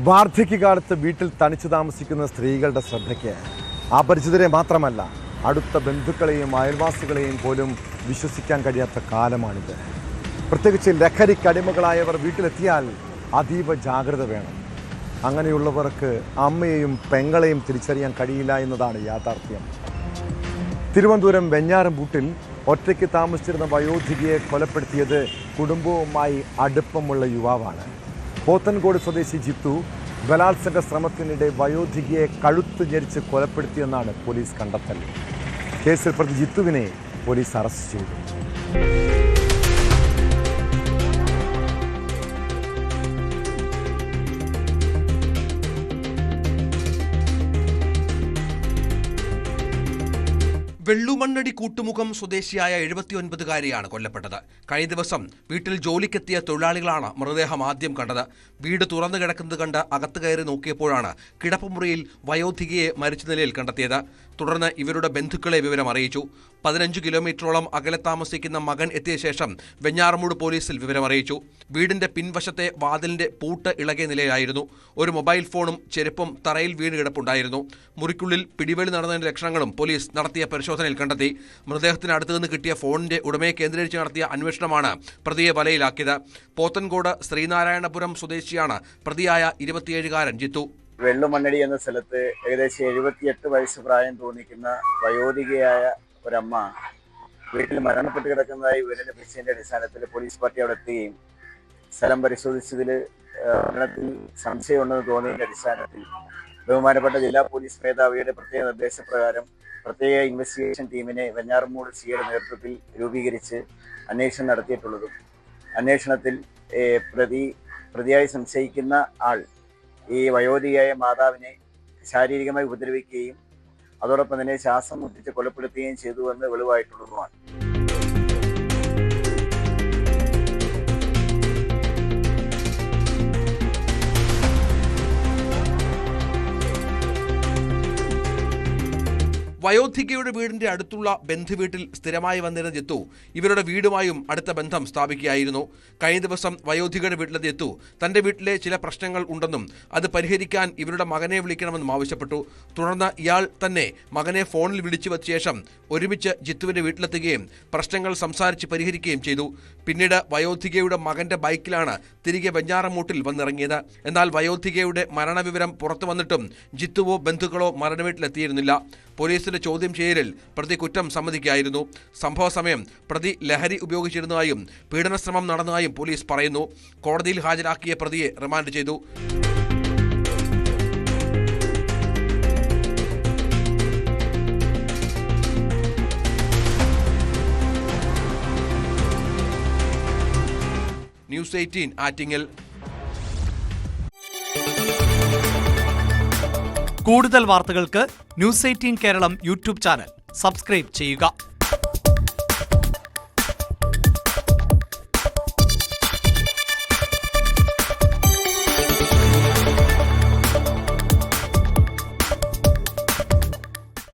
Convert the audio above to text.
വാർദ്ധക്യകാലത്ത് വീട്ടിൽ തനിച്ചു താമസിക്കുന്ന സ്ത്രീകളുടെ ശ്രദ്ധയ്ക്ക് അപരിചിതരെ മാത്രമല്ല അടുത്ത ബന്ധുക്കളെയും അയൽവാസികളെയും പോലും വിശ്വസിക്കാൻ കഴിയാത്ത കാലമാണിത്. പ്രത്യേകിച്ച് ലഹരിക്കടിമകളായവർ വീട്ടിലെത്തിയാൽ അതീവ ജാഗ്രത വേണം. അങ്ങനെയുള്ളവർക്ക് അമ്മയെയും പെങ്ങളെയും തിരിച്ചറിയാൻ കഴിയില്ല എന്നതാണ് യാഥാർത്ഥ്യം. തിരുവനന്തപുരം വെഞ്ഞാറമൂട്ടിൽ ഒറ്റയ്ക്ക് താമസിച്ചിരുന്ന വയോധികയെ കൊലപ്പെടുത്തിയത് കുടുംബവുമായി അടുപ്പമുള്ള യുവാവാണ്. പോത്തൻകോട് സ്വദേശി ജിത്തു ബലാത്സംഗ ശ്രമത്തിനിടെ വയോധികയെ കഴുത്ത് ഞെരിച്ച് കൊലപ്പെടുത്തിയെന്നാണ് പോലീസ് കണ്ടെത്തൽ. കേസിൽ പ്രതി ജിത്തുവിനെ പോലീസ് അറസ്റ്റ് ചെയ്തു. വെള്ളുമണ്ണടി കൂട്ടുമുഖം സ്വദേശിയായ 79-കാരിയാണ് കൊല്ലപ്പെട്ടത്. കഴിഞ്ഞ ദിവസം വീട്ടിൽ ജോലിക്കെത്തിയ തൊഴിലാളികളാണ് മൃതദേഹം ആദ്യം കണ്ടത്. വീട് തുറന്നു കിടക്കുന്നത് കണ്ട് അകത്ത് കയറി നോക്കിയപ്പോഴാണ് കിടപ്പുമുറിയിൽ വയോധികയെ മരിച്ച നിലയിൽ കണ്ടെത്തിയത്. തുടർന്ന് ഇവരുടെ ബന്ധുക്കളെ വിവരം അറിയിച്ചു. 15 കിലോമീറ്ററോളം അകലെ താമസിക്കുന്ന മകൻ എത്തിയ ശേഷം വെഞ്ഞാറമൂട് പോലീസിൽ വിവരമറിയിച്ചു. വീടിന്റെ പിൻവശത്തെ വാതിലിന്റെ പൂട്ട് ഇളകിയ നിലയിലായിരുന്നു. ഒരു മൊബൈൽ ഫോണും ചെരുപ്പും തറയിൽ വീണ് കിടപ്പുണ്ടായിരുന്നു. മുറിക്കുള്ളിൽ പിടിവലി നടന്നതിന്റെ ലക്ഷണങ്ങളും പോലീസ് നടത്തിയ പരിശോധനയിൽ കണ്ടെത്തി. മൃതദേഹത്തിന് അടുത്തുനിന്ന് കിട്ടിയ ഫോണിന്റെ ഉടമയെ കേന്ദ്രീകരിച്ച് നടത്തിയ അന്വേഷണമാണ് പ്രതിയെ വലയിലാക്കിയത്. പോത്തൻകോട് ശ്രീനാരായണപുരം സ്വദേശിയാണ് പ്രതിയായ 27-കാരൻ ജിത്തു. വെള്ളുമണ്ണടി എന്ന സ്ഥലത്ത് ഏകദേശം 78 വയസ്സ് പ്രായം തോന്നിക്കുന്ന വയോധികയായ ഒരമ്മ വീട്ടിൽ മരണപ്പെട്ട് കിടക്കുന്നതായി വിവരം ലഭിച്ചതിന്റെ അടിസ്ഥാനത്തിൽ പോലീസ് പാർട്ടി അവിടെ എത്തുകയും സ്ഥലം പരിശോധിച്ചതിൽ മരണത്തിൽ സംശയമുണ്ടെന്ന് തോന്നിയതിന്റെ അടിസ്ഥാനത്തിൽ ബഹുമാനപ്പെട്ട ജില്ലാ പോലീസ് മേധാവിയുടെ പ്രത്യേക നിർദ്ദേശപ്രകാരം പ്രത്യേക ഇൻവെസ്റ്റിഗേഷൻ ടീമിനെ വെഞ്ഞാറമൂട് സിയുടെ നേതൃത്വത്തിൽ രൂപീകരിച്ച് അന്വേഷണം നടത്തിയിട്ടുള്ളതും അന്വേഷണത്തിൽ പ്രതിയായി സംശയിക്കുന്ന ആൾ ഈ വയോധികയായ മാതാവിനെ ശാരീരികമായി ഉപദ്രവിക്കുകയും അതോടൊപ്പം തന്നെ ശ്വാസം മുട്ടിച്ച് കൊലപ്പെടുത്തുകയും ചെയ്തുവെന്ന് വെളിവായിട്ടുള്ളതുമാണ്. വയോധികയുടെ വീടിന്റെ അടുത്തുള്ള ബന്ധുവീട്ടിൽ സ്ഥിരമായി വന്നിരുന്ന ജിത്തു ഇവരുടെ വീടുമായും അടുത്ത ബന്ധം സ്ഥാപിക്കുകയായിരുന്നു. കഴിഞ്ഞ ദിവസം വയോധികയുടെ വീട്ടിലെത്തിയ ജിത്തു തന്റെ വീട്ടിലെ ചില പ്രശ്നങ്ങൾ ഉണ്ടെന്നും അത് പരിഹരിക്കാൻ ഇവരുടെ മകനെ വിളിക്കണമെന്നും ആവശ്യപ്പെട്ടു. തുടർന്ന് ഇയാൾ തന്നെ മകനെ ഫോണിൽ വിളിച്ചു വെച്ച ശേഷം ഒരുമിച്ച് ജിത്തുവിന്റെ വീട്ടിലെത്തുകയും പ്രശ്നങ്ങൾ സംസാരിച്ച് പരിഹരിക്കുകയും ചെയ്തു. പിന്നീട് വയോധികയുടെ മകന്റെ ബൈക്കിലാണ് തിരികെ വെഞ്ഞാറമൂട്ടിൽ വന്നിറങ്ങിയത്. എന്നാൽ വയോധികയുടെ മരണവിവരം പുറത്തു വന്നിട്ടും ജിത്തുവോ ബന്ധുക്കളോ മരണവീട്ടിലെത്തിയിരുന്നില്ല. പോലീസിന്റെ ചോദ്യം ചെയ്യലിൽ പ്രതി കുറ്റം സമ്മതിക്കുകയായിരുന്നു. സംഭവ സമയം പ്രതി ലഹരി ഉപയോഗിച്ചിരുന്നതായും പീഡനശ്രമം നടന്നതായും പോലീസ് പറയുന്നു. കോടതിയിൽ ഹാജരാക്കിയ പ്രതിയെ റിമാൻഡ് ചെയ്തു. ന്യൂസ് 18 ആറ്റിങ്ങൽ. കൂടുതൽ വാർത്തകൾക്ക് news 18 Keralam YouTube channel subscribe ചെയ്യുക.